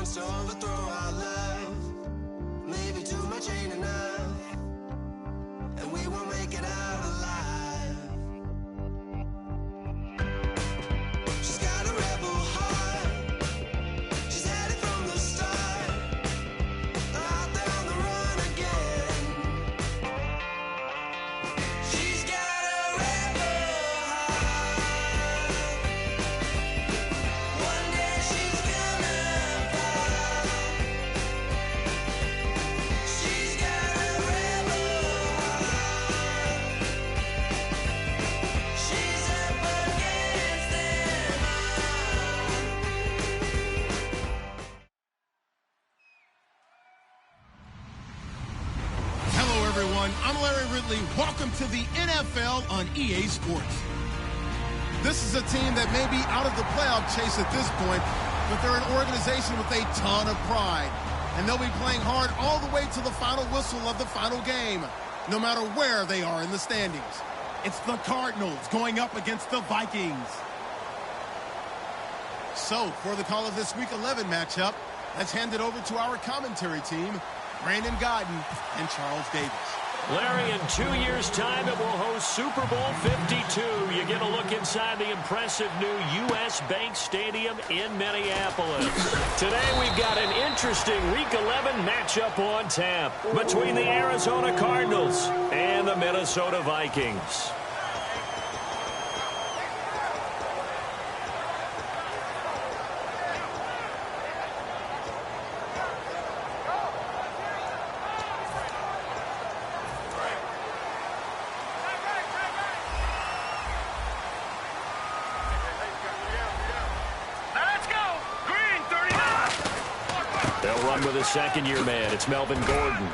wants to overthrow our love. Maybe too much ain't enough, and we won't make it out alive. She's got a rebel heart. She's had it from the start. Out there on the run again. She's got a rebel heart. One day she's gonna fall. She's got a rebel heart. She's up against them all. Hello, everyone. I'm Larry Ridley. Welcome to the NFL on EA Sports. This is a team that may be out of the playoff chase at this point, but they're an organization with a ton of pride. And they'll be playing hard all the way to the final whistle of the final game, no matter where they are in the standings. It's the Cardinals going up against the Vikings. So, for the call of this Week 11 matchup, let's hand it over to our commentary team, Brandon Godden and Charles Davis. Larry, in 2 years' time, it will host Super Bowl 52. You get a look inside the impressive new U.S. Bank Stadium in Minneapolis. Today, we've got an interesting Week 11 matchup on tap between the Arizona Cardinals and the Minnesota Vikings. They'll run with a second-year man. It's Melvin Gordon.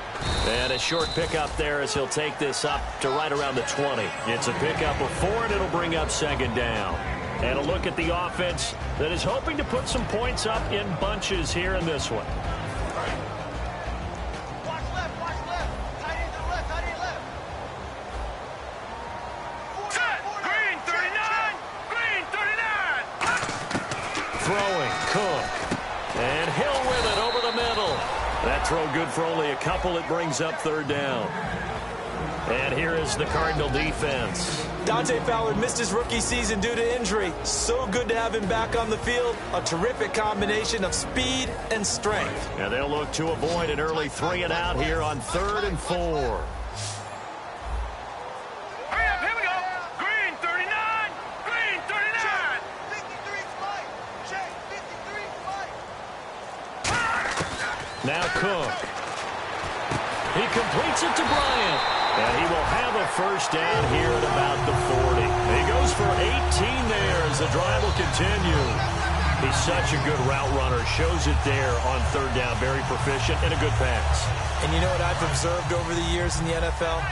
And a short pickup there as he'll take this up to right around the 20. It's a pickup of 4, and it'll bring up second down. And a look at the offense that is hoping to put some points up in bunches here in this one. Watch left, tight end to the left, tight end left. Set, green 39, green 39. Throwing, Cook. And Hill with it over the middle. That throw good for only a couple. It brings up third down. And here is the Cardinal defense. Dante Fowler missed his rookie season due to injury. So good to have him back on the field. A terrific combination of speed and strength. And they'll look to avoid an early 3 and out here on 3rd and 4. Hurry up, here we go. Green 39, green 39. 53 spike, check, 53 spike. Now Cook. He completes it to Bryant. And he will have a first down here at about the 40. He goes for 18 there as the drive will continue. He's such a good route runner. Shows it there on 3rd down. Very proficient and a good pass. And you know what I've observed over the years in the NFL?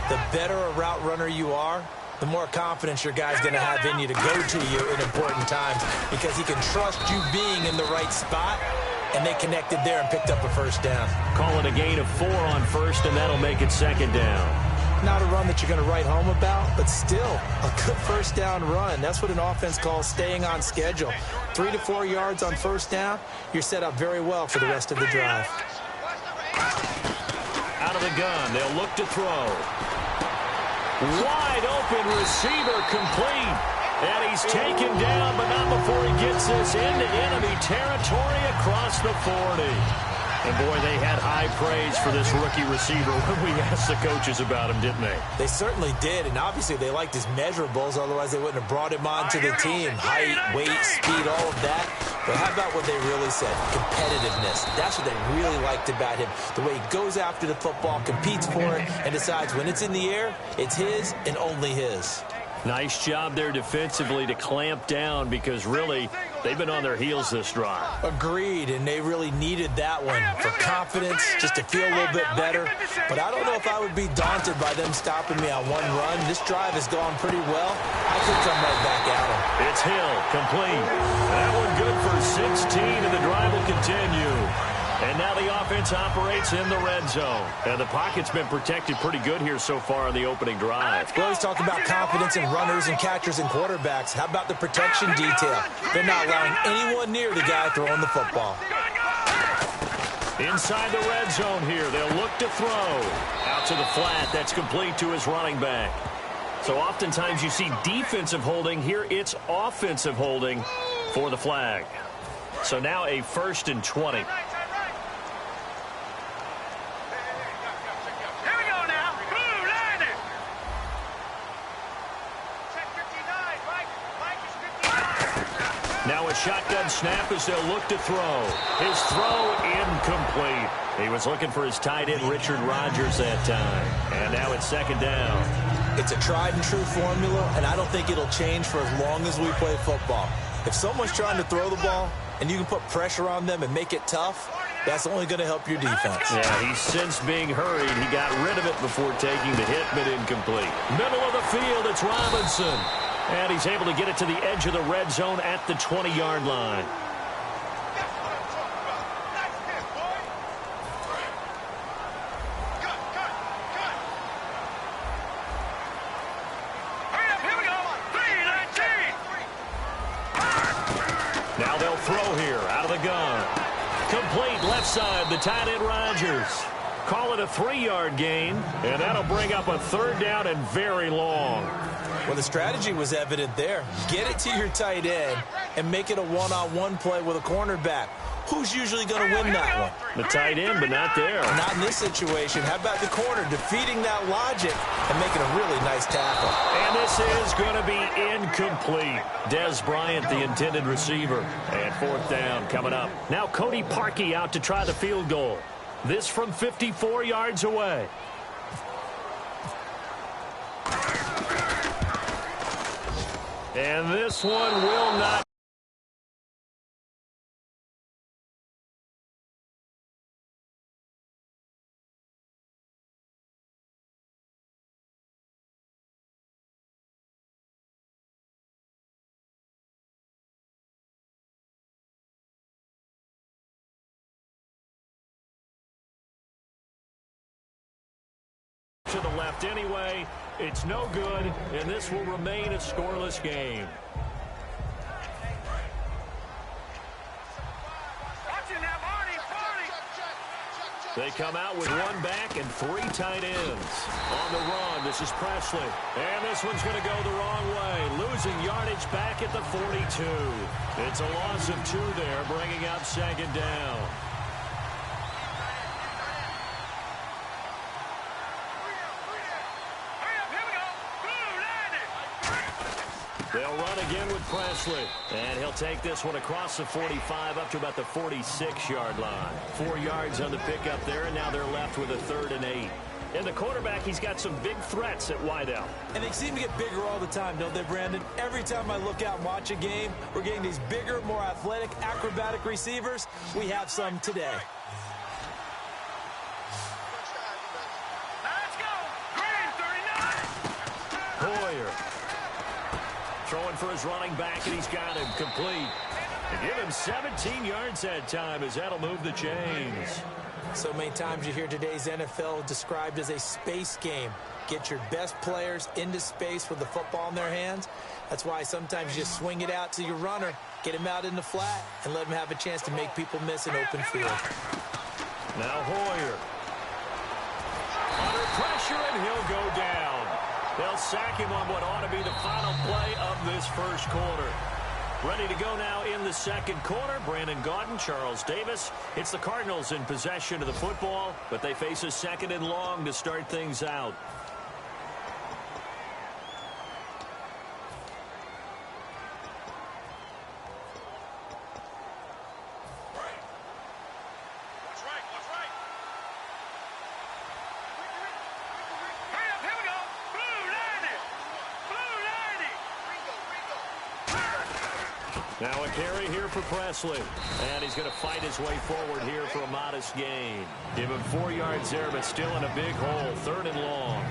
The better a route runner you are, the more confidence your guy's going to have in you to go to you in important times because he can trust you being in the right spot. And they connected there and picked up a first down. Call it a gain of 4 on 1st, and that'll make it 2nd down. Not a run that you're going to write home about, but still a good first down run. That's what an offense calls staying on schedule. 3 to 4 yards on 1st down, you're set up very well for the rest of the drive. Out of the gun, they'll look to throw. Wide open receiver complete. And he's taken down, but not before he gets this into enemy territory across the 40. And, boy, they had high praise for this rookie receiver when we asked the coaches about him, didn't they? They certainly did, and obviously they liked his measurables. Otherwise, they wouldn't have brought him on to the team. Height, weight, speed, all of that. But how about what they really said? Competitiveness. That's what they really liked about him. The way he goes after the football, competes for it, and decides when it's in the air, it's his and only his. Nice job there defensively to clamp down because, really, they've been on their heels this drive. Agreed, and they really needed that one for confidence, just to feel a little bit better. But I don't know if I would be daunted by them stopping me on one run. This drive has gone pretty well. I could come right back at them. It's Hill, complete. That one good for 16, and the drive will continue. And now the offense operates in the red zone. And the pocket's been protected pretty good here so far on the opening drive. We always talk about confidence in runners and catchers and quarterbacks. How about the protection detail? They're not allowing anyone near the guy throwing the football. Inside the red zone here. They'll look to throw. Out to the flat. That's complete to his running back. So oftentimes you see defensive holding. Here it's offensive holding for the flag. So now a 1st and 20. Here we go now. Blue line it. Check 59. Mike is 59. Now a shotgun snap as they'll look to throw. His throw incomplete. He was looking for his tight end, Richard Rodgers, that time. And now it's 2nd down. It's a tried-and-true formula, and I don't think it'll change for as long as we play football. If someone's trying to throw the ball and you can put pressure on them and make it tough, that's only going to help your defense. Yeah, he's since being hurried. He got rid of it before taking the hit, but incomplete. Middle of the field, it's Robinson. And he's able to get it to the edge of the red zone at the 20-yard line. Now they'll throw here out of the gun. Complete left side, the tight end Rodgers. Call it a 3-yard gain, and that'll bring up a 3rd down and very long. Well, the strategy was evident there. Get it to your tight end and make it a one-on-one play with a cornerback. Who's usually going to win that one? The tight end, but not there. Not in this situation. How about the corner defeating that logic and making a really nice tackle? And this is going to be incomplete. Des Bryant, the intended receiver. And 4th down coming up. Now Cody Parkey out to try the field goal. This from 54 yards away. And this one will not. To the left anyway. It's no good, and this will remain a scoreless game. They come out with 1 back and 3 tight ends. On the run, this is Presley. And this one's going to go the wrong way. Losing yardage back at the 42. It's a loss of 2 there, bringing up 2nd down. They'll run again with Presley. And he'll take this one across the 45 up to about the 46-yard line. 4 yards on the pickup there, and now they're left with a 3rd and 8. And the quarterback, he's got some big threats at wideout. And they seem to get bigger all the time, don't they, Brandon? Every time I look out and watch a game, we're getting these bigger, more athletic, acrobatic receivers. We have some today. Let's go. Green 39. Hoyer. Throwing for his running back, and he's got him complete. They give him 17 yards that time as that'll move the chains. So many times you hear today's NFL described as a space game. Get your best players into space with the football in their hands. That's why sometimes you just swing it out to your runner, get him out in the flat, and let him have a chance to make people miss an open field. Now Hoyer. Under pressure, and he'll go down. They'll sack him on what ought to be the final play of this first quarter. Ready to go now in the second quarter. Brandon Gaudin, Charles Davis. It's the Cardinals in possession of the football, but they face a 2nd and long to start things out. Now a carry here for Presley. And he's going to fight his way forward here for a modest gain. Give him 4 yards there, but still in a big hole. 3rd and long.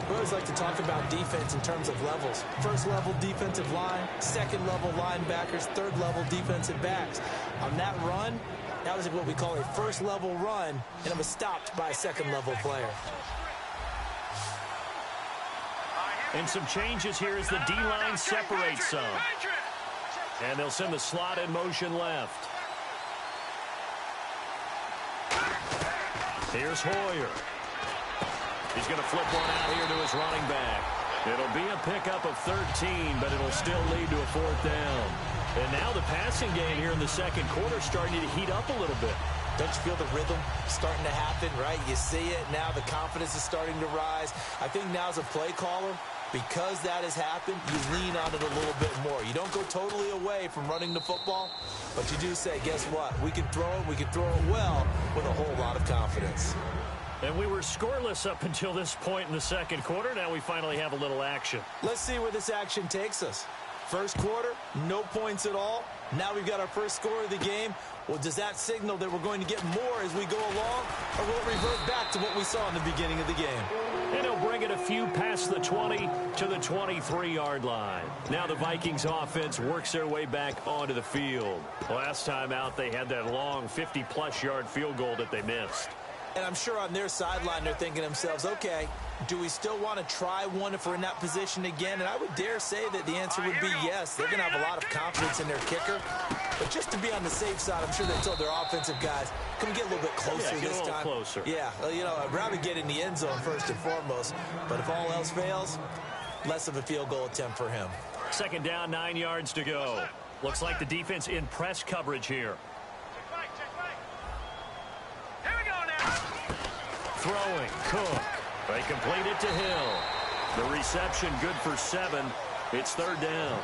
We always like to talk about defense in terms of levels. 1st level defensive line, 2nd level linebackers, 3rd level defensive backs. On that run, that was what we call a 1st level run, and it was stopped by a 2nd level player. And some changes here as the D-line separates some. And they'll send the slot in motion left. Here's Hoyer. He's going to flip one out here to his running back. It'll be a pickup of 13, but it'll still lead to a 4th down. And now the passing game here in the second quarter starting to heat up a little bit. Don't you feel the rhythm starting to happen, right? You see it now. The confidence is starting to rise. I think now as a play caller, because that has happened, you lean on it a little bit more. You don't go totally away from running the football, but you do say, guess what? We can throw it. We can throw it well with a whole lot of confidence. And we were scoreless up until this point in the second quarter. Now we finally have a little action. Let's see where this action takes us. First quarter, no points at all. Now we've got our first score of the game. Well, does that signal that we're going to get more as we go along, or will it revert back to what we saw in the beginning of the game? And he'll bring it a few past the 20 to the 23-yard line. Now the Vikings offense works their way back onto the field. Last time out, they had that long 50-plus yard field goal that they missed. And I'm sure on their sideline they're thinking to themselves, okay, do we still want to try one if we're in that position again? And I would dare say that the answer would be yes. They're going to have a lot of confidence in their kicker. But just to be on the safe side, I'm sure they told their offensive guys, can we get a little bit closer this time? Closer. Yeah, well, you know, I'd rather get in the end zone first and foremost. But if all else fails, less of a field goal attempt for him. Second down, 9 yards to go. Looks like the defense in press coverage here. Throwing, Cook. They complete it to Hill. The reception good for 7. It's 3rd down.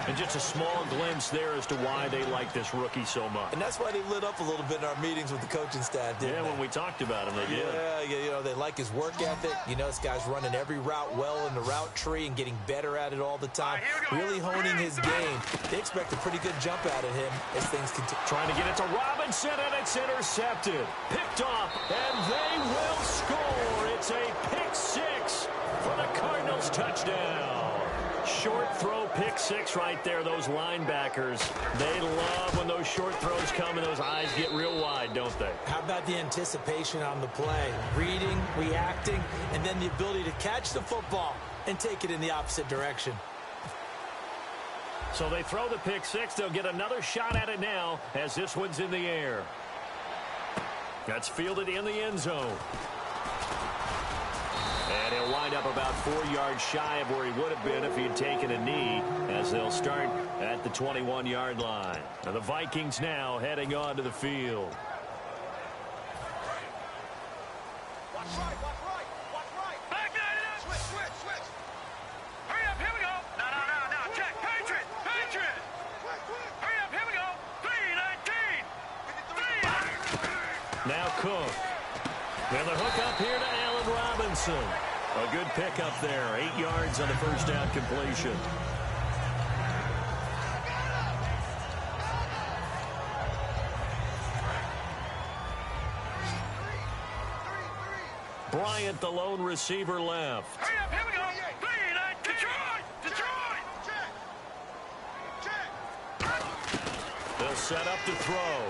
And just a small glimpse there as to why they like this rookie so much. And that's why they lit up a little bit in our meetings with the coaching staff, didn't they? Yeah, when we talked about him, they did. Yeah, you know, they like his work ethic. You know, this guy's running every route well in the route tree and getting better at it all the time. Really honing his game. They expect a pretty good jump out of him as things continue. Trying to get it to Robinson, and it's intercepted. Picked off, and they will score. It's a pick 6 for the Cardinals touchdown. Short throw, pick 6 right there. Those linebackers, they love when those short throws come and those eyes get real wide, don't they? How about the anticipation on the play? Reading, reacting, and then the ability to catch the football and take it in the opposite direction. So they throw the pick 6. They'll get another shot at it now as this one's in the air. That's fielded in the end zone. And he'll wind up about 4 yards shy of where he would have been if he had taken a knee, as they'll start at the 21-yard line. And the Vikings now heading onto the field. Watch right, watch right, watch right. Back it up. Switch. Hurry up, here we go. No. Check. Patriot. Hurry up, here we go. 3-19. Now Cook. And the hook up here to Allen Robinson. A good pickup there. 8 yards on the first down completion. Bryant, the lone receiver, left. Hurry up, here we go. 3-19. Detroit. They'll set up to throw.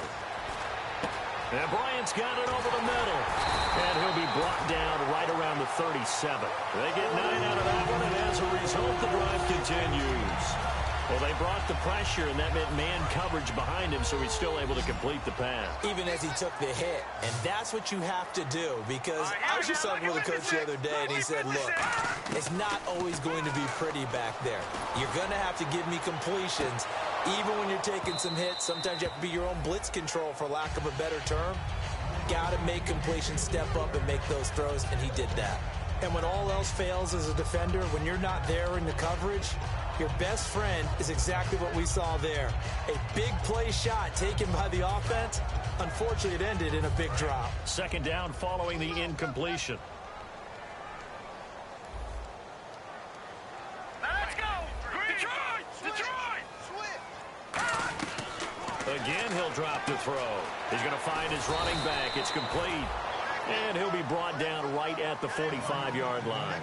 And Bryant's got it over the middle. And he'll be brought down right around the 37. They get 9 out of that one, and as a result, the drive continues. Well, they brought the pressure, and that meant man coverage behind him, so he's still able to complete the pass. Even as he took the hit. And that's what you have to do, because I was just talking with a coach the other day, and he said, look, it's not always going to be pretty back there. You're going to have to give me completions. Even when you're taking some hits, sometimes you have to be your own blitz control, for lack of a better term. Got to make completions, step up and make those throws, and he did that. And when all else fails as a defender, when you're not there in the coverage, your best friend is exactly what we saw there. A big play shot taken by the offense. Unfortunately, it ended in a big drop. Second down following the incompletion. Let's go. Detroit. Again, he'll drop the throw. He's going to find his running back. It's complete. And he'll be brought down right at the 45-yard line.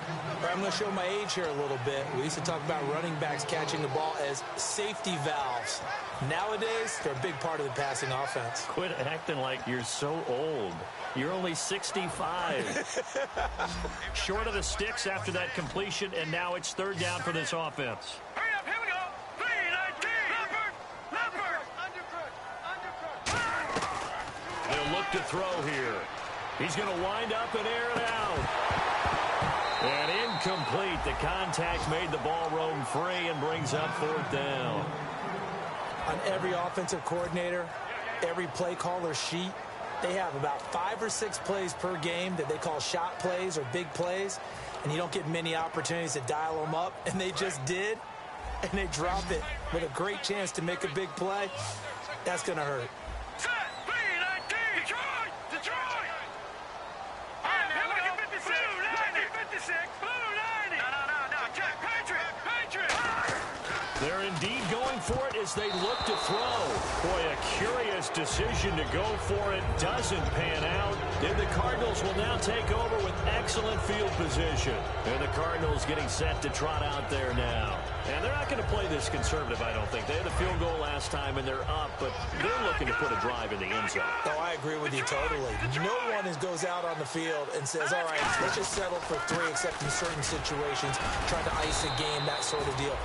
I'm going to show my age here a little bit. We used to talk about running backs catching the ball as safety valves. Nowadays, they're a big part of the passing offense. Quit acting like you're so old. You're only 65. Short of the sticks after that completion, and now it's third down for this offense. Hurry up, here we go. 3-19. Leopard. They'll look to throw here. He's going to wind up and air it out. And incomplete. The contact made the ball roam free and brings up 4th down. On every offensive coordinator, every play caller sheet, they have about 5 or 6 plays per game that they call shot plays or big plays, and you don't get many opportunities to dial them up, and they just did, and they drop it with a great chance to make a big play. That's going to hurt. Set, B-19, Detroit, Detroit. All right, now look at 56, Blue 90, 56, Blue 90. No, check, Patriot. They're indeed going for it as they look to throw. Boy, a curious decision to go for it doesn't pan out. And the Cardinals will now take over with excellent field position. And the Cardinals getting set to trot out there now. And they're not going to play this conservative, I don't think. They had the field goal last time, and they're up, but they're looking to put a drive in the end zone. Oh, I agree with you totally. No one goes out on the field and says, all right, let's just settle for 3, except in certain situations, trying to ice a game, that sort of deal.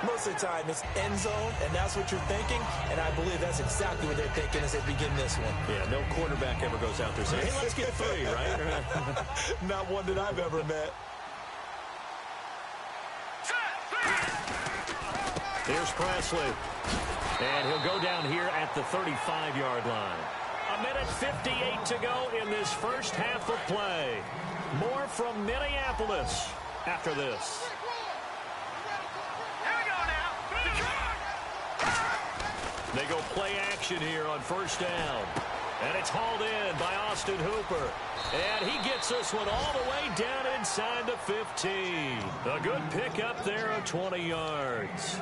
Most of the time, it's end zone, and that's what you're thinking, and I believe that's exactly what they're thinking as they begin this one. Yeah, no quarterback ever goes out there saying, hey, let's get 3, right? Not one that I've ever met. Here's Presley, and he'll go down here at the 35-yard line. 1:58 to go in this first half of play. More from Minneapolis after this. They go play action here on first down. And it's hauled in by Austin Hooper. And he gets this one all the way down inside the 15. A good pickup there of 20 yards.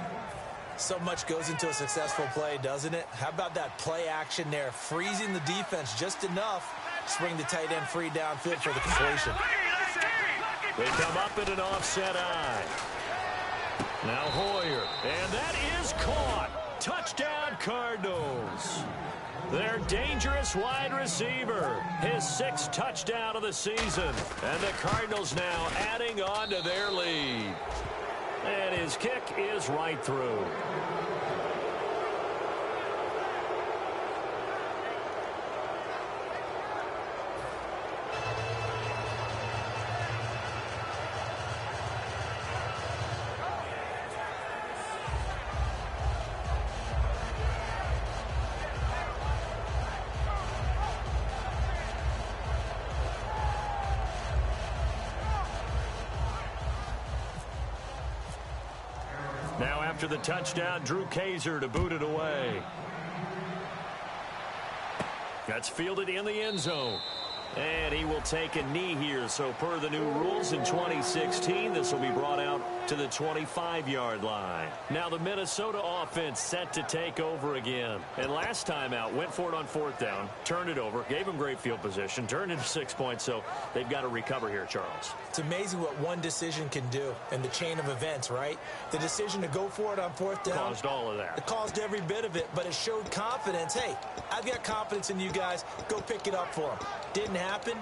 So much goes into a successful play, doesn't it? How about that play action there? Freezing the defense just enough to bring the tight end free downfield for the completion. They come up in an offset eye. Now Hoyer. And that is caught. Touchdown, Cardinals. Their dangerous wide receiver. His 6th touchdown of the season. And the Cardinals now adding on to their lead. And his kick is right through. Now after the touchdown, Drew Kaiser to boot it away. That's fielded in the end zone. And he will take a knee here. So per the new rules in 2016, this will be brought out to the 25-yard line. Now the Minnesota offense set to take over again. And last time out, went for it on 4th down, turned it over, gave him great field position, turned into 6 points. So they've got to recover here, Charles. It's amazing what one decision can do in the chain of events, right? The decision to go for it on 4th down. Caused all of that. It caused every bit of it, but it showed confidence. Hey, I've got confidence in you guys. Go pick it up for them. Didn't happen.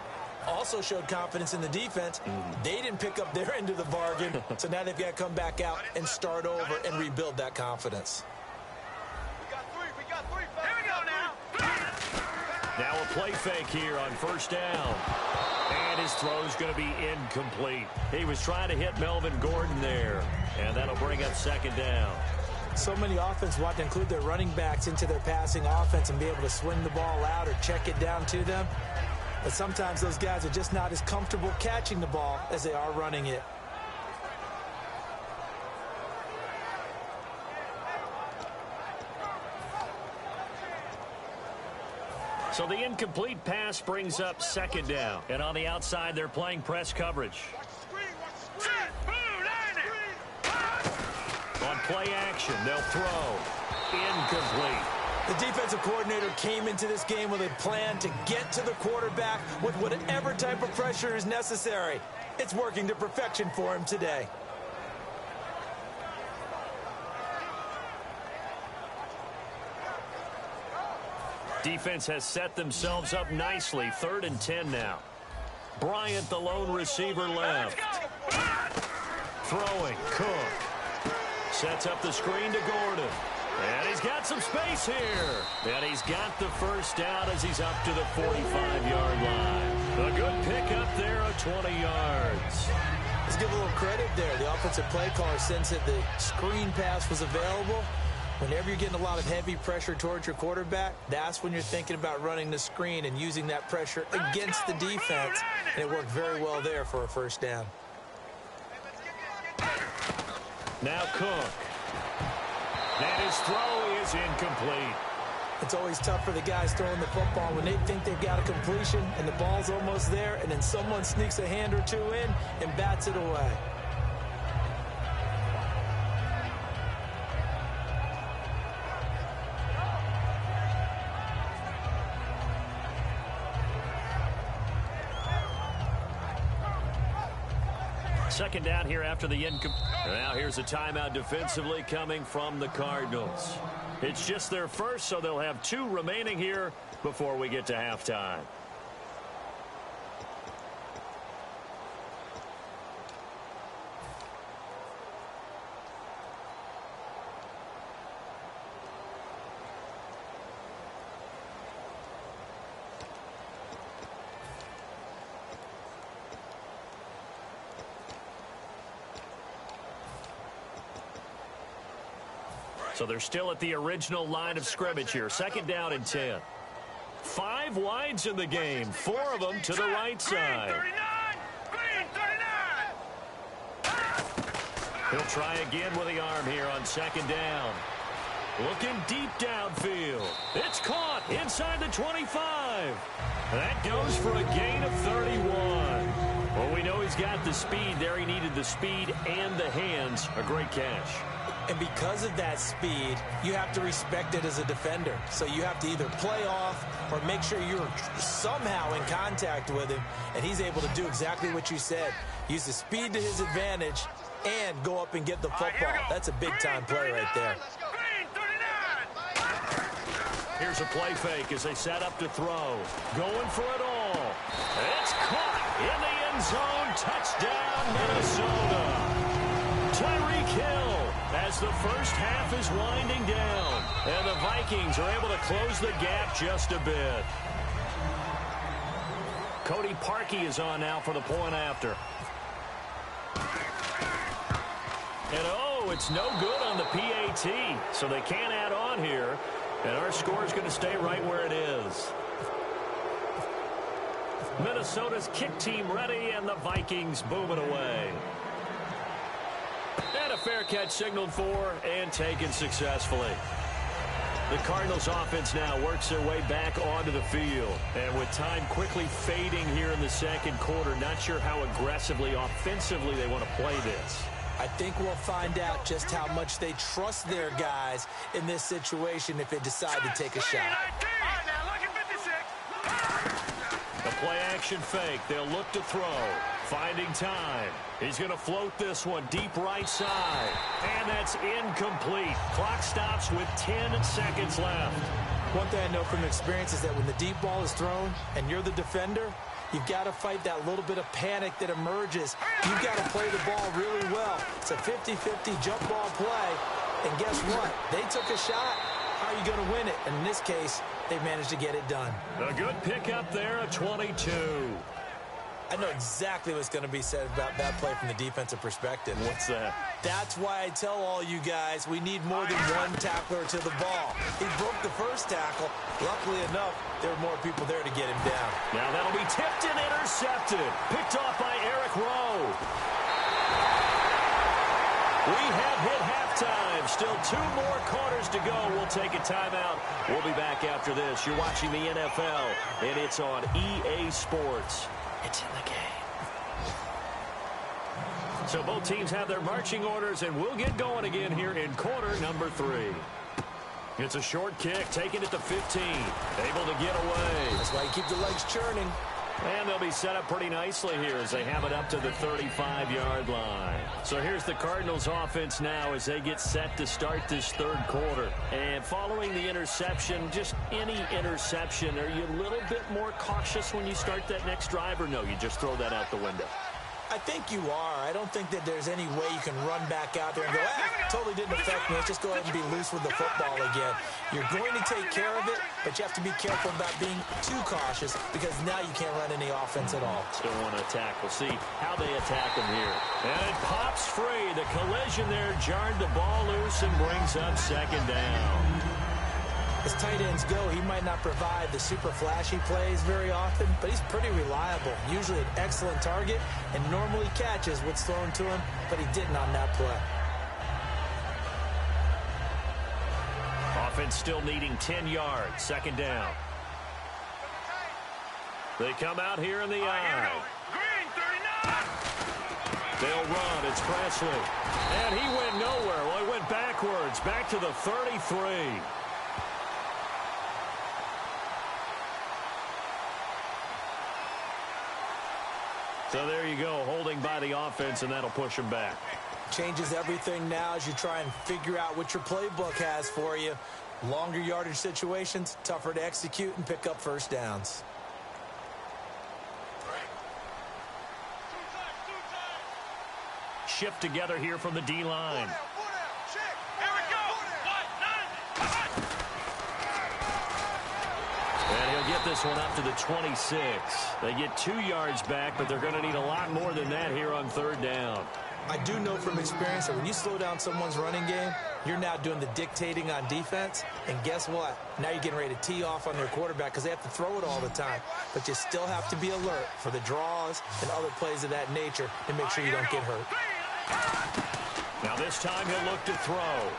Also showed confidence in the defense. They didn't pick up their end of the bargain, so now they've got to come back out and start over and rebuild that confidence. We got three. Here we go now. Now a play fake here on first down. And his throw's going to be incomplete. He was trying to hit Melvin Gordon there, and that'll bring up 2nd down. So many offenses want to include their running backs into their passing offense and be able to swing the ball out or check it down to them. But sometimes those guys are just not as comfortable catching the ball as they are running it. So the incomplete pass brings up 2nd down. And on the outside, they're playing press coverage. On play action, they'll throw. Incomplete. The defensive coordinator came into this game with a plan to get to the quarterback with whatever type of pressure is necessary. It's working to perfection for him today. Defense has set themselves up nicely. 3rd and 10 now. Bryant, the lone receiver, left. Throwing, Cook. Sets up the screen to Gordon. And he's got some space here. And he's got the first down as he's up to the 45-yard line. A good pickup there of 20 yards. Let's give a little credit there. The offensive play caller since that the screen pass was available. Whenever you're getting a lot of heavy pressure towards your quarterback, that's when you're thinking about running the screen and using that pressure against the defense. And it worked very well there for a first down. Now Cook. And his throw is incomplete. It's always tough for the guys throwing the football when they think they've got a completion and the ball's almost there, and then someone sneaks a hand or two in and bats it away. Second down here after the Now here's a timeout defensively coming from the Cardinals. It's just their first, so they'll have 2 remaining here before we get to halftime. So they're still at the original line of scrimmage here. Second down and 10. 5 wides in the game. 4 of them to the right side. Green 39. He'll try again with the arm here on second down. Looking deep downfield. It's caught inside the 25. That goes for a gain of 31. Well, we know he's got the speed there. He needed the speed and the hands. A great catch. And because of that speed, you have to respect it as a defender. So you have to either play off or make sure you're somehow in contact with him. And he's able to do exactly what you said. Use the speed to his advantage and go up and get the football. That's a big-time play right there. Here's a play fake as they set up to throw. Going for it all. It's caught in the end zone. Touchdown, Minnesota. Tyreek Hill as the first half is winding down. And the Vikings are able to close the gap just a bit. Cody Parkey is on now for the point after. And oh, it's no good on the PAT. So they can't add on here. And our score is going to stay right where it is. Minnesota's kick team ready, and the Vikings boom it away. And a fair catch signaled for and taken successfully. The Cardinals offense now works their way back onto the field. And with time quickly fading here in the second quarter, not sure how aggressively, offensively they want to play this. I think we'll find out just how much they trust their guys in this situation if they decide to take a shot. A play-action fake. They'll look to throw. Finding time. He's going to float this one deep right side. And that's incomplete. Clock stops with 10 seconds left. One thing I know from experience is that when the deep ball is thrown and you're the defender, you've got to fight that little bit of panic that emerges. You've got to play the ball really well. It's a 50-50 jump ball play. And guess what? They took a shot. How are you going to win it? And in this case, they managed to get it done. A good pickup there at 22. I know exactly what's going to be said about that play from the defensive perspective. What's that? That's why I tell all you guys we need more than one tackler to the ball. He broke the first tackle. Luckily enough, there were more people there to get him down. Now that'll be tipped and intercepted. Picked off by Eric Rowe. We have hit halftime. Still 2 more quarters to go. We'll take a timeout. We'll be back after this. You're watching the NFL, and it's on EA Sports. It's in the game. So both teams have their marching orders, and we'll get going again here in quarter number 3. It's a short kick, taken at the 15. Able to get away. That's why you keep the legs churning. And they'll be set up pretty nicely here as they have it up to the 35-yard line. So here's the Cardinals offense now as they get set to start this third quarter. And following the interception, just any interception, are you a little bit more cautious when you start that next drive, or no, you just throw that out the window? I think you are. I don't think that there's any way you can run back out there and go, totally didn't affect me. Let's just go ahead and be loose with the football again. You're going to take care of it, but you have to be careful about being too cautious because now you can't run any offense at all. Still want to attack. We'll see how they attack him here. And it pops free. The collision there jarred the ball loose and brings up second down. As tight ends go, he might not provide the super flashy plays very often, but he's pretty reliable. Usually an excellent target and normally catches what's thrown to him, but he didn't on that play. Offense still needing 10 yards. Second down. They come out here in the eye. Green, 39. They'll run. It's Presley. And he went nowhere. Well, he went backwards. Back to the 33. So there you go, holding by the offense, and that'll push him back. Changes everything now as you try and figure out what your playbook has for you. Longer yardage situations, tougher to execute and pick up first downs. Shift together here from the D-line. Here we go. And he'll get this one up to the 26. They get 2 yards back, but they're going to need a lot more than that here on third down. I do know from experience that when you slow down someone's running game, you're now doing the dictating on defense. And guess what? Now you're getting ready to tee off on their quarterback because they have to throw it all the time. But you still have to be alert for the draws and other plays of that nature to make sure you don't get hurt. Now this time he'll look to throw.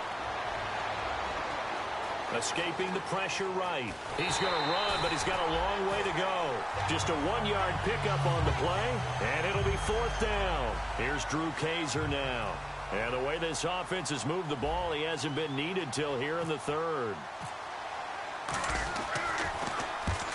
Escaping the pressure right. He's going to run, but he's got a long way to go. Just a 1-yard pickup on the play, and it'll be fourth down. Here's Drew Kaiser now. And the way this offense has moved the ball, he hasn't been needed till here in the third.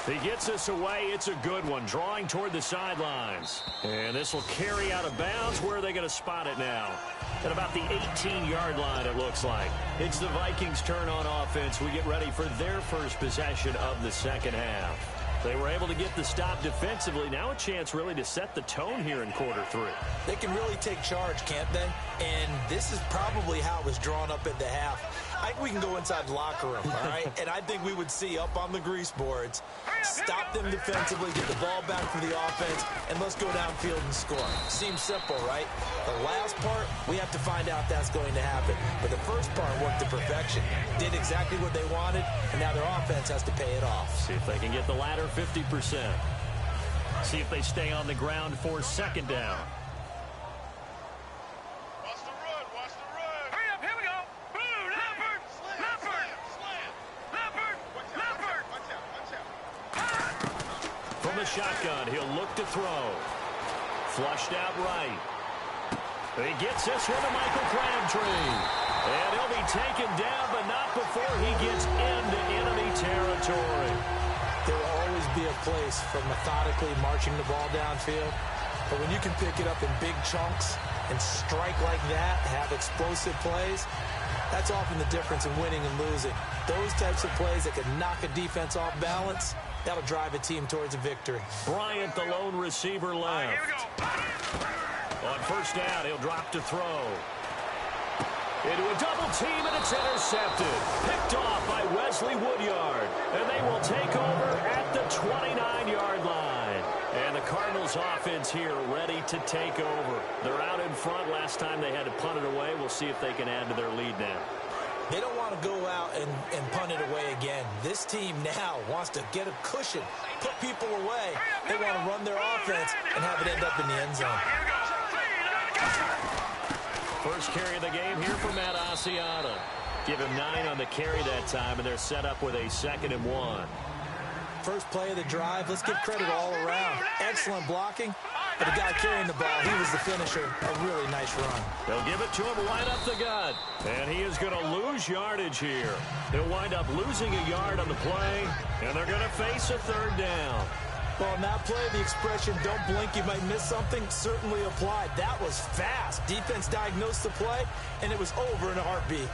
He gets this away. It's a good one, drawing toward the sidelines. And this will carry out of bounds. Where are they going to spot it now? At about the 18-yard line, it looks like. It's the Vikings' turn on offense. We get ready for their first possession of the second half. They were able to get the stop defensively. Now a chance really to set the tone here in quarter three. They can really take charge, can't they? And this is probably how it was drawn up at the half. I think we can go inside the locker room, all right? And I think we would see up on the grease boards, stop them defensively, get the ball back for the offense, and let's go downfield and score. Seems simple, right? The last part, we have to find out that's going to happen. But the first part worked to perfection. Did exactly what they wanted, and now their offense has to pay it off. See if they can get the latter 50%. See if they stay on the ground for second down. Watch the run, watch the run. Hurry up, here we go. Blue, Leopard, Leopard, Leopard, Leopard. Watch out, watch out. From the shotgun, he'll look to throw. Flushed out right. He gets this one to Michael Crabtree. And he'll be taken down, but not before he gets into enemy territory. There will always be a place for methodically marching the ball downfield. But when you can pick it up in big chunks and strike like that, have explosive plays, that's often the difference in winning and losing. Those types of plays that can knock a defense off balance, that'll drive a team towards a victory. Bryant, the lone receiver, left. Here we go. On first down, he'll drop to throw. Into a double team, and it's intercepted. Picked off by Wesley Woodyard. And they will take over at the 29-yard line. And the Cardinals offense here ready to take over. They're out in front. Last time they had to punt it away. We'll see if they can add to their lead now. They don't want to go out and punt it away again. This team now wants to get a cushion, put people away. They want to run their offense and have it end up in the end zone. Here we go. First carry of the game here for Matt Asiata. Give him 9 on the carry that time, and they're set up with a 2nd and 1. First play of the drive, let's give credit all around. Excellent blocking, but the guy carrying the ball, he was the finisher. A really nice run. They'll give it to him right up the gut. And he is going to lose yardage here. He'll wind up losing a yard on the play, and they're going to face a third down. Well, in that play, the expression, don't blink, you might miss something, certainly applied. That was fast. Defense diagnosed the play, and it was over in a heartbeat.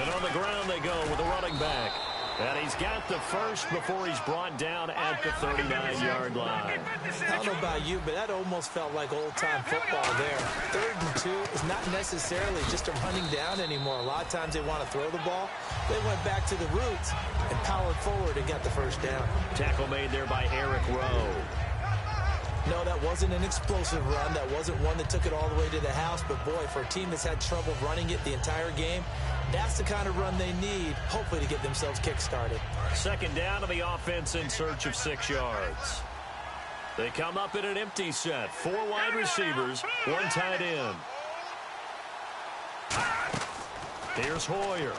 And on the ground they go with a running back. And he's got the first before he's brought down at the 39-yard line. I don't know about you, but that almost felt like old-time football there. 3rd and 2 is not necessarily just a running down anymore. A lot of times they want to throw the ball. They went back to the roots and powered forward and got the first down. Tackle made there by Eric Rowe. No, that wasn't an explosive run. That wasn't one that took it all the way to the house. But, boy, for a team that's had trouble running it the entire game, that's the kind of run they need, hopefully, to get themselves kick-started. 2nd down to the offense in search of 6 yards. They come up in an empty set. 4 wide receivers, 1 tight end. Here's Hoyer.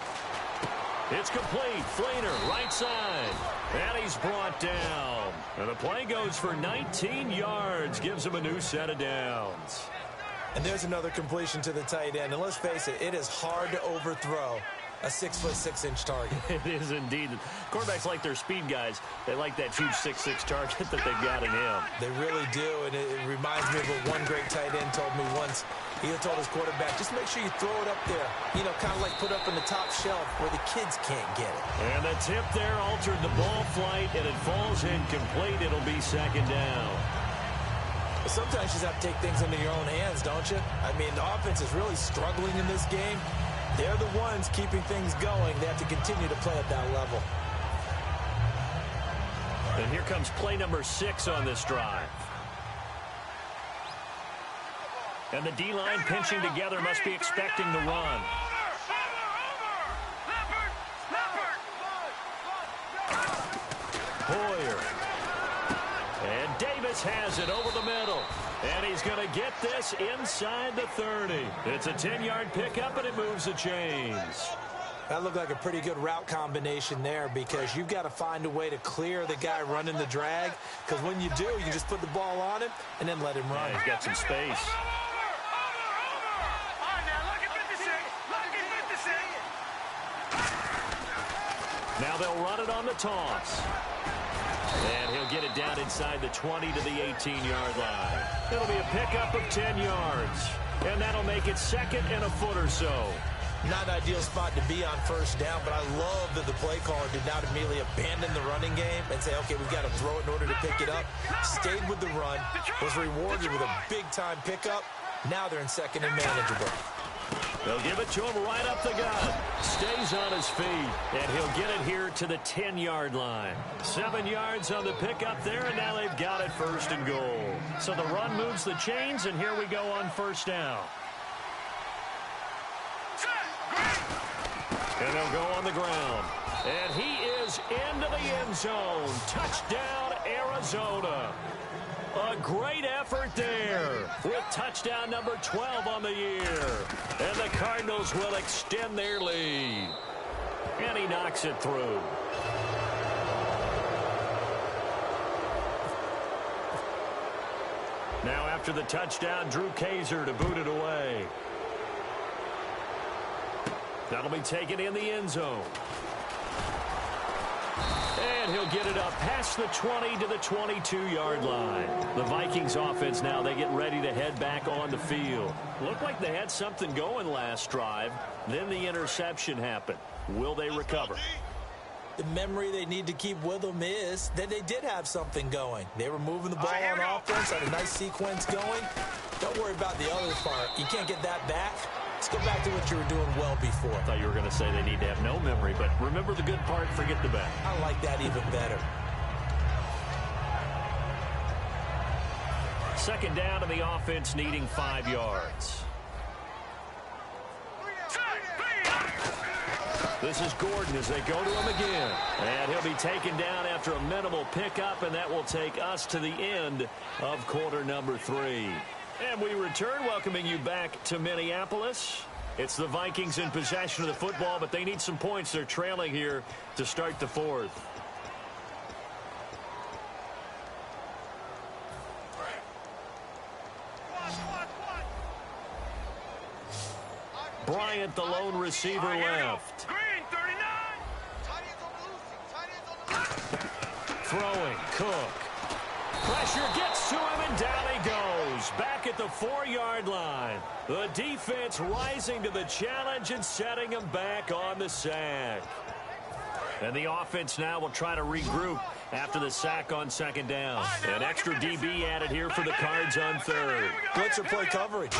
It's complete. Fleener, right side. And he's brought down. And the play goes for 19 yards. Gives him a new set of downs. And there's another completion to the tight end. And let's face it, it is hard to overthrow a 6'6" target. It is indeed. Quarterbacks like their speed guys. They like that huge 6'6" target that they've got in him. They really do, and it reminds me of what one great tight end told me once. He told his quarterback, just make sure you throw it up there. You know, kind of like put up in the top shelf where the kids can't get it. And the tip there altered the ball flight, and it falls incomplete. It'll be 2nd down. But sometimes you just have to take things into your own hands, don't you? I mean, the offense is really struggling in this game. They're the ones keeping things going. They have to continue to play at that level. And here comes play number 6 on this drive. And the D-line pinching together must be expecting the run. Hoyer. And Davis has it over the middle. And he's going to get this inside the 30. It's a 10-yard pickup, and it moves the chains. That looked like a pretty good route combination there because you've got to find a way to clear the guy running the drag, because when you do, you just put the ball on him and then let him run. Yeah, he's got some space. Now they'll run it on the toss. And he'll get it down inside the 20 to the 18-yard line. It'll be a pickup of 10 yards. And that'll make it 2nd and a foot or so. Not an ideal spot to be on 1st down, but I love that the play caller did not immediately abandon the running game and say, okay, we've got to throw it in order to pick it up. Stayed with the run, was rewarded with a big-time pickup. Now they're in 2nd and manageable. They'll give it to him right up the gut. Stays on his feet, and he'll get it here to the 10-yard line. 7 yards on the pickup there, and now they've got it 1st and goal. So the run moves the chains, and here we go on 1st down. And they'll go on the ground. And he is into the end zone. Touchdown, Arizona. A great effort there with touchdown number 12 on the year. And the Cardinals will extend their lead. And he knocks it through. Now after the touchdown, Drew Kaiser to boot it away. That'll be taken in the end zone. And he'll get it up past the 20 to the 22-yard line. The Vikings offense now, they get ready to head back on the field. Looked like they had something going last drive. Then the interception happened. Will they recover? The memory they need to keep with them is that they did have something going. They were moving the ball on offense, had a nice sequence going. Don't worry about the other part. You can't get that back. Let's go back to what you were doing well before. I thought you were going to say they need to have no memory, but remember the good part, forget the bad. I like that even better. 2nd down to the offense needing 5 yards. This is Gordon as they go to him again. And he'll be taken down after a minimal pickup, and that will take us to the end of quarter number 3. And we return, welcoming you back to Minneapolis. It's the Vikings in possession of the football, but they need some points. They're trailing here to start the 4th. Bryant, the lone receiver, left. Throwing, Cook. Pressure gets to him, and down he goes. Back at the 4-yard line. The defense rising to the challenge and setting him back on the sack. And the offense now will try to regroup after the sack on second down. An extra DB added here for the Cards on third. Blitzer play coverage.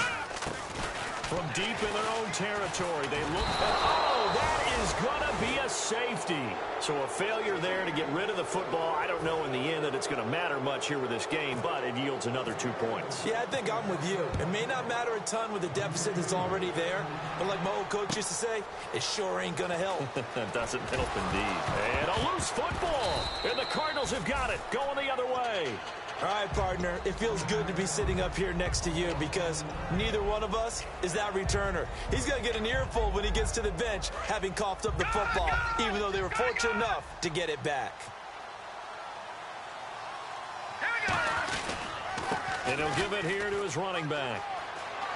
From deep in their own territory, they look at, oh, that is going to be a safety. So a failure there to get rid of the football. I don't know in the end that it's going to matter much here with this game, but it yields another 2 points. Yeah, I think I'm with you. It may not matter a ton with the deficit that's already there, but like my old coach used to say, it sure ain't going to help. That doesn't help indeed. And a loose football. And the Cardinals have got it, going the other way. All right, partner, it feels good to be sitting up here next to you because neither one of us is that returner. He's going to get an earful when he gets to the bench, having coughed up the football, even though they were fortunate enough to get it back. And he'll give it here to his running back.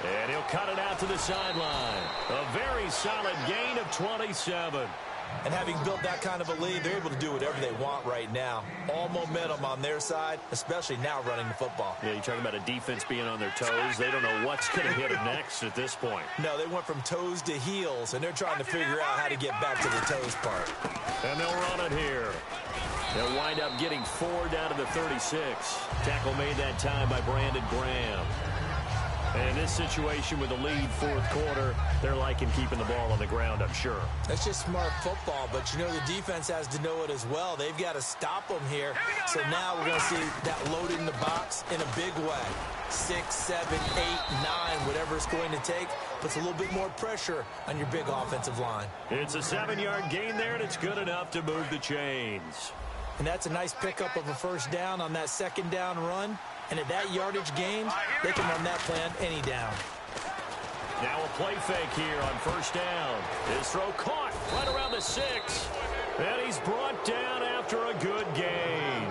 And he'll cut it out to the sideline. A very solid gain of 27. And having built that kind of a lead, they're able to do whatever they want right now. All momentum on their side, especially now running the football. Yeah, you're talking about a defense being on their toes. They don't know what's going to hit them next at this point. No, they went from toes to heels, and they're trying to figure out how to get back to the toes part. And they'll run it here. They'll wind up getting 4 down to the 36. Tackle made that time by Brandon Graham. And in this situation with the lead fourth quarter, they're liking keeping the ball on the ground, I'm sure. That's just smart football, but you know the defense has to know it as well. They've got to stop them here. So now we're going to see that load in the box in a big way. 6, 7, 8, 9, whatever it's going to take, puts a little bit more pressure on your big offensive line. It's a 7-yard gain there, and it's good enough to move the chains. And that's a nice pickup of a first down on that second down run. And at that yardage gains, they can run that plan any down. Now a play fake here on first down. His throw caught right around the 6. And he's brought down after a good gain.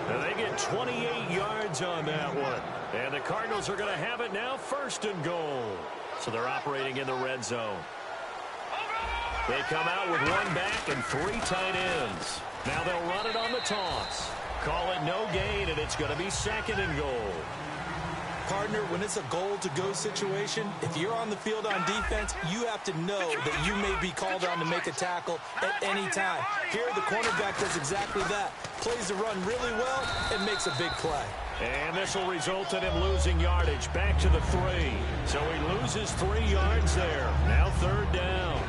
And they get 28 yards on that one. And the Cardinals are going to have it now, 1st and goal. So they're operating in the red zone. They come out with 1 back and 3 tight ends. Now they'll run it on the toss. Call it no gain, and it's going to be 2nd and goal. Partner, when it's a goal-to-go situation, if you're on the field on defense, you have to know that you may be called on to make a tackle at any time. Here, the cornerback does exactly that. Plays the run really well and makes a big play. And this will result in him losing yardage back to the 3. So he loses 3 yards there. Now 3rd down.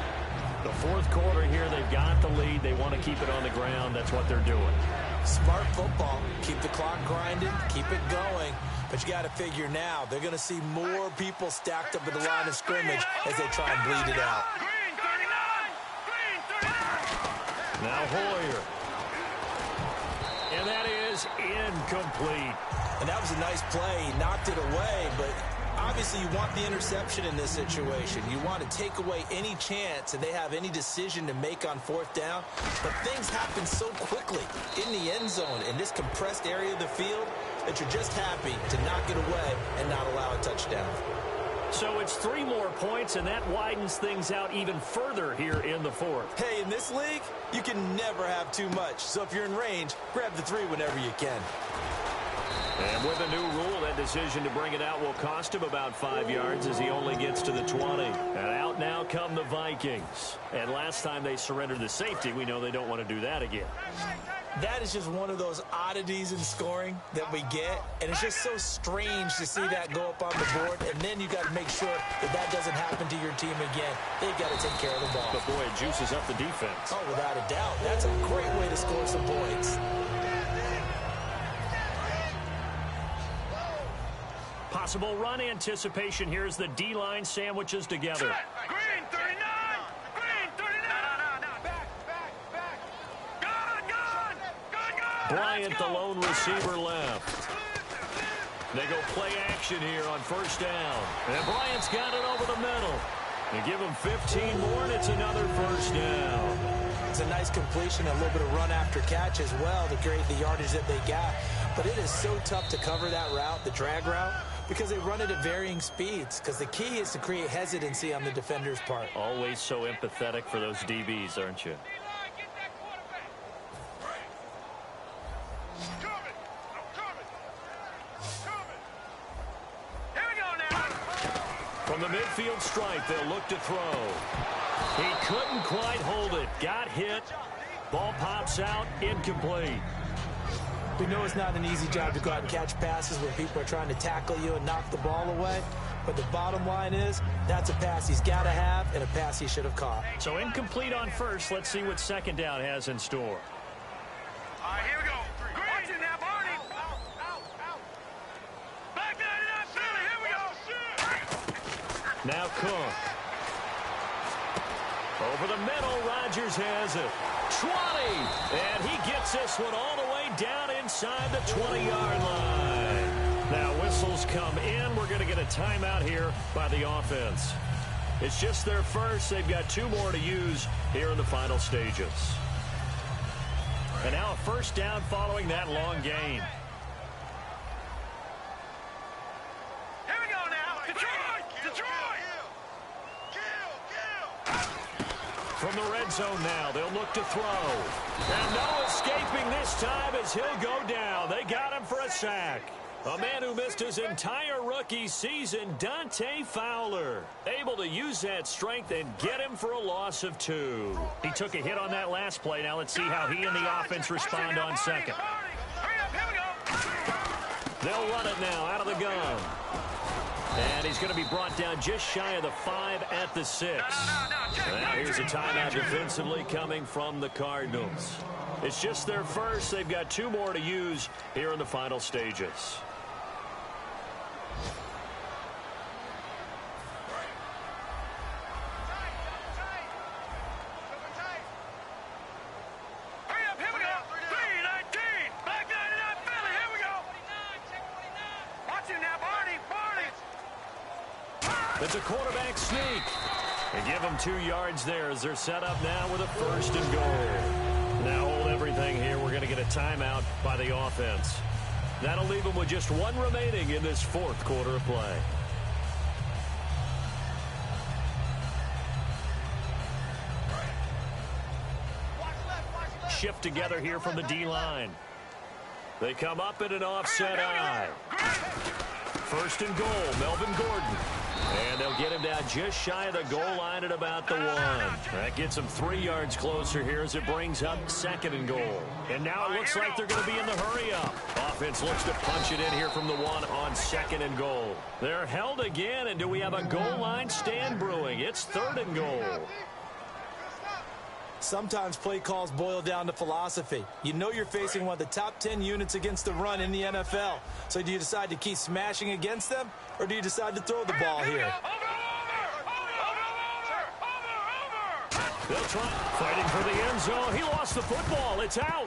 The fourth quarter here, they've got the lead. They want to keep it on the ground. That's what they're doing. Smart football. Keep the clock grinding. Keep it going. But you got to figure now, they're going to see more people stacked up at the line of scrimmage as they try and bleed it out. Now Hoyer. And that is incomplete. And that was a nice play. He knocked it away, but obviously you want the interception in this situation. You want to take away any chance that they have any decision to make on 4th down. But things happen so quickly in the end zone in this compressed area of the field that you're just happy to knock it away and not allow a touchdown. So it's 3 more points, and that widens things out even further here in the 4th. Hey, in this league, you can never have too much. So if you're in range, grab the 3 whenever you can. And with a new rule, that decision to bring it out will cost him about 5 yards as he only gets to the 20. And out now come the Vikings. And last time they surrendered the safety, we know they don't want to do that again. That is just one of those oddities in scoring that we get. And it's just so strange to see that go up on the board. And then you got to make sure that that doesn't happen to your team again. They've got to take care of the ball. But boy, it juices up the defense. Oh, without a doubt. That's a great way to score some points. Possible run anticipation here as the D-line sandwiches together. Green 39! Green 39! No. Back. Gone! Bryant, the lone receiver, left. They go play action here on first down. And Bryant's got it over the middle. They give him 15 more, and it's another first down. It's a nice completion, a little bit of run after catch as well to create the yardage that they got. But it is so tough to cover that route, the drag route, because they run it at varying speeds. Because the key is to create hesitancy on the defender's part. Always so empathetic for those DBs, aren't you? strike. They'll look to throw. He couldn't quite hold it. Got hit. Ball pops out. Incomplete. We know it's not an easy job to go out and catch passes when people are trying to tackle you and knock the ball away. But the bottom line is, that's a pass he's got to have and a pass he should have caught. So incomplete on first. Let's see what second down has in store. All right, here we go. Watch it now, Barney. Back 99 Philly. Here we go. Now Cook. Over the middle, Rodgers has it. 20. And he gets this one all the way down inside the 20-yard line. Now whistles come in. We're going to get a timeout here by the offense. It's just their first. They've got 2 more to use here in the final stages. And now a first down following that long gain. Here we go now. Detroit. From the red zone now, they'll look to throw. And no escaping this time as he'll go down. They got him for a sack. A man who missed his entire rookie season, Dante Fowler. Able to use that strength and get him for a loss of 2. He took a hit on that last play. Now let's see how he and the offense respond on second. Hurry up, here we go. They'll run it now out of the gun. And he's going to be brought down just shy of the 5 at the 6. Now here's a timeout defensively coming from the Cardinals. It's just their first. They've got 2 more to use here in the final stages. Hurry up, here we go. 319. Back 99 Philly. Here we go. Watch it now, Barney. It's a quarterback sneak. And give them 2 yards there as they're set up now with a first and goal. Now hold everything here. We're going to get a timeout by the offense. That'll leave them with just 1 remaining in this 4th quarter of play. Shift together here from the D-line. They come up in an offset eye. First and goal, Melvin Gordon. And they'll get him down just shy of the goal line at about the 1. That gets him 3 yards closer here as it brings up 2nd and goal. And now it looks like they're going to be in the hurry-up. Offense looks to punch it in here from the 1 on 2nd and goal. They're held again, and do we have a goal line stand brewing? It's 3rd and goal. Sometimes play calls boil down to philosophy. You know you're facing one of the top 10 units against the run in the NFL. So do you decide to keep smashing against them, or do you decide to throw the ball here? They'll try fighting for the end zone. He lost the football. It's out.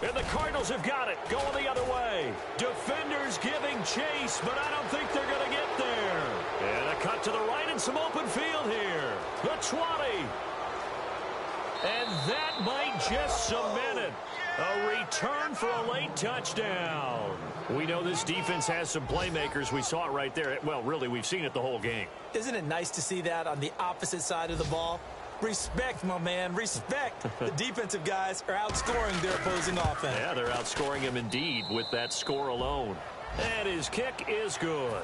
And the Cardinals have got it, going the other way. Defenders giving chase, but I don't think they're going to get there. And a cut to the right and some open field here. The 20. And that might just cement it. A return for a late touchdown. We know this defense has some playmakers. We saw it right there. Well, really, we've seen it the whole game. Isn't it nice to see that on the opposite side of the ball? Respect, my man, respect. The defensive guys are outscoring their opposing offense. Yeah, they're outscoring him indeed with that score alone. And his kick is good.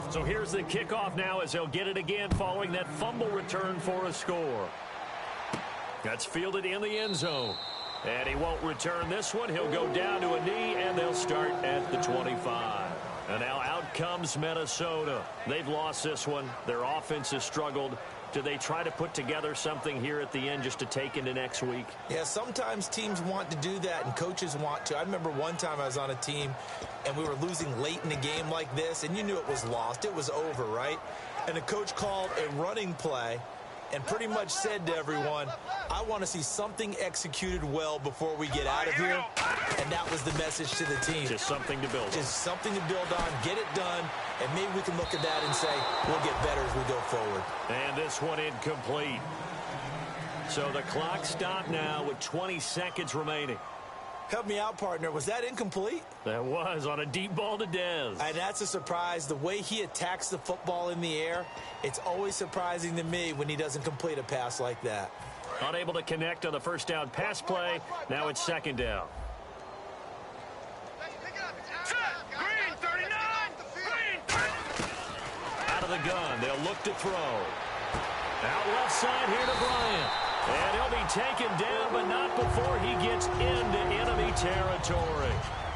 So here's the kickoff now as they'll get it again following that fumble return for a score. That's fielded in the end zone. And he won't return this one. He'll go down to a knee, and they'll start at the 25. And now out comes Minnesota. They've lost this one. Their offense has struggled. Do they try to put together something here at the end just to take into next week? Yeah, sometimes teams want to do that, and coaches want to. I remember one time I was on a team, and we were losing late in the game like this, and you knew it was lost. It was over, right? And the coach called a running play and pretty much said to everyone, I want to see something executed well before we get out of here. And that was the message to the team. Just something to build on. Just something to build on, get it done, and maybe we can look at that and say, we'll get better as we go forward. And this one incomplete. So the clock stopped now with 20 seconds remaining. Help me out, partner. Was that incomplete? That was on a deep ball to Dez. And that's a surprise. The way he attacks the football in the air, it's always surprising to me when he doesn't complete a pass like that. Unable to connect on the first down pass play. Now it's second down. Green, 39! Green, 39! Out of the gun. They'll look to throw. Out left side here to Bryant. And he'll be taken down, but not before he gets into enemy territory.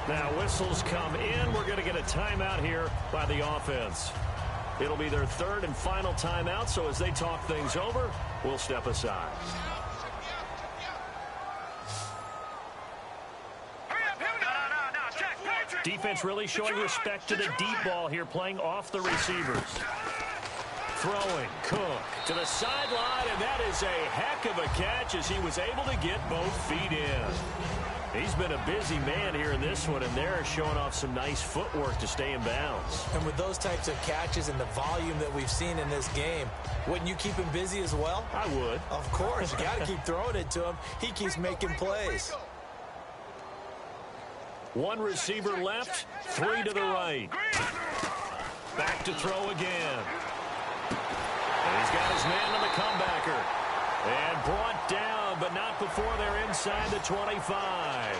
Now whistles come in. We're going to get a timeout here by the offense. It'll be their third and final timeout, so as they talk things over, we'll step aside. Defense really showing respect to the deep ball here, playing off the receivers. Throwing, Cook to the sideline, and that is a heck of a catch as he was able to get both feet in. He's been a busy man here in this one, and they're showing off some nice footwork to stay in bounds. And with those types of catches and the volume that we've seen in this game, wouldn't you keep him busy as well? I would. Of course. You got to keep throwing it to him. He keeps making plays. One receiver left, three to the right. Back to throw again. And he's got his man on the comebacker. And brought down, but not before they're inside the 25.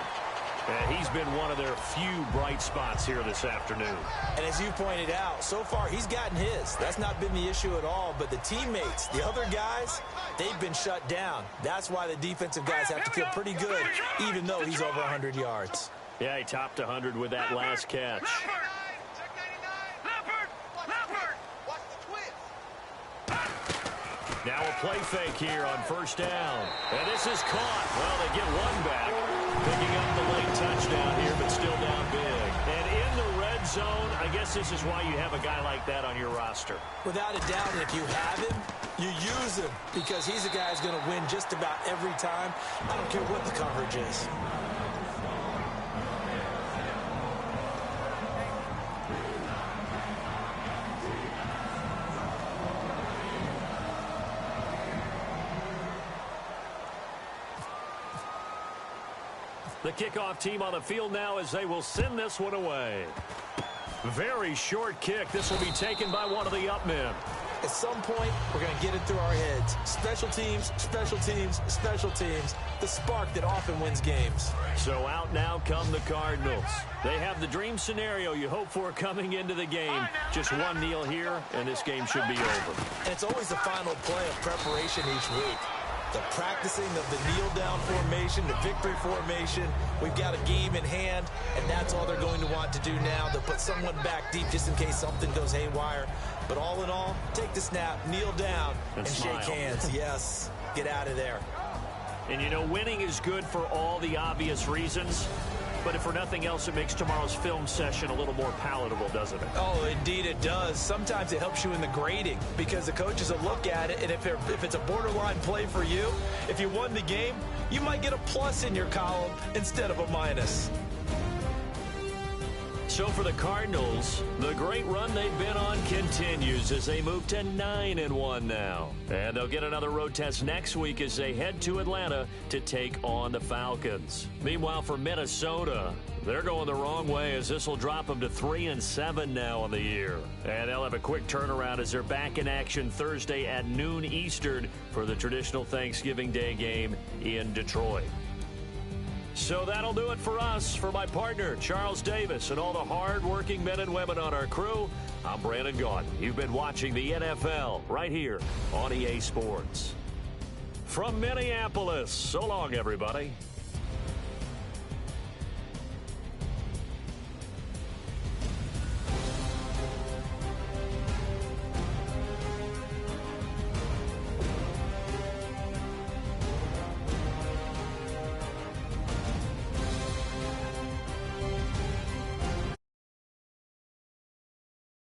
And he's been one of their few bright spots here this afternoon. And as you pointed out, so far he's gotten his. That's not been the issue at all. But the teammates, the other guys, they've been shut down. That's why the defensive guys have to feel pretty good, even though he's over 100 yards. Yeah, he topped 100 with that last catch. Now a play fake here on first down. And this is caught. Well, they get one back. Picking up the late touchdown here, but still down big. And in the red zone, I guess this is why you have a guy like that on your roster. Without a doubt, if you have him, you use him because he's a guy who's going to win just about every time. I don't care what the coverage is. The kickoff team on the field now as they will send this one away. Very short kick. This will be taken by one of the up men. At some point, we're going to get it through our heads. Special teams, special teams, special teams. The spark that often wins games. So out now come the Cardinals. They have the dream scenario you hope for coming into the game. Just one kneel here, and this game should be over. And it's always the final play of preparation each week. The practicing of the kneel-down formation, the victory formation. We've got a game in hand, and that's all they're going to want to do now. They'll put someone back deep just in case something goes haywire. But all in all, take the snap, kneel down, and shake hands. Yes, get out of there. And, you know, winning is good for all the obvious reasons. But if for nothing else, it makes tomorrow's film session a little more palatable, doesn't it? Oh, indeed it does. Sometimes it helps you in the grading because the coaches will look at it, and if it's a borderline play for you, if you won the game, you might get a plus in your column instead of a minus. So for the Cardinals, the great run they've been on continues as they move to 9-1 now. And they'll get another road test next week as they head to Atlanta to take on the Falcons. Meanwhile, for Minnesota, they're going the wrong way as this will drop them to 3-7 now on the year. And they'll have a quick turnaround as they're back in action Thursday at noon Eastern for the traditional Thanksgiving Day game in Detroit. So that'll do it for us. For my partner, Charles Davis, and all the hard-working men and women on our crew, I'm Brandon Gaudin. You've been watching the NFL right here on EA Sports. From Minneapolis, so long, everybody.